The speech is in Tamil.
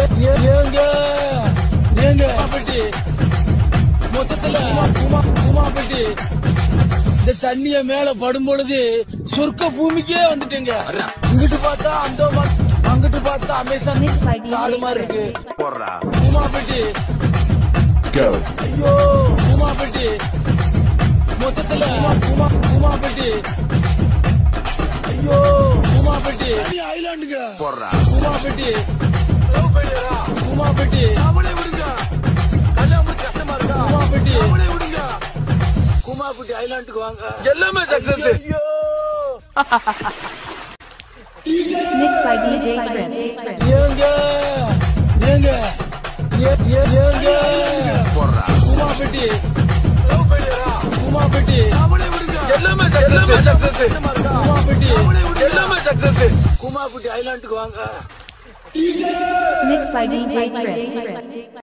ஏங்க ஏங்க பெட்டி மொத்தத்துல உமா பெட்டி இந்த தண்ணிய மேல படும் பொழுது சொர்க்க பூமிக்கே வந்துட்டீங்க. இங்கிட்டு பார்த்தா அந்த அங்கிட்டு பார்த்தா அமேசான் காடு மாதிரி இருக்கு. உமா பெட்டி ஐயோ உமா பெட்டி மொத்தத்துல உமா பெட்டி ஐயோ உமா பெட்டி ஐலாண்டுங்க உமா பெட்டி உமா பெட்டி அவளே விடுங்க. கல்யாணம் கஷ்டமா இருக்கா? உமா பெட்டி அவளே விடுங்க. குமாபட்டி ஐலாண்டுக்கு வாங்க. எல்லாமே சக்சஸ். ஐயோ Mixed by DJ Trent. ஏங்க ஏங்க ஏங்க குமாபட்டி குமாபட்டி அவளே விடுங்க. எல்லாமே சக்சஸ். குமாபட்டி எல்லாமே சக்சஸ். குமாபட்டி ஐலாண்டுக்கு வாங்க. Mixed by DJ Trent.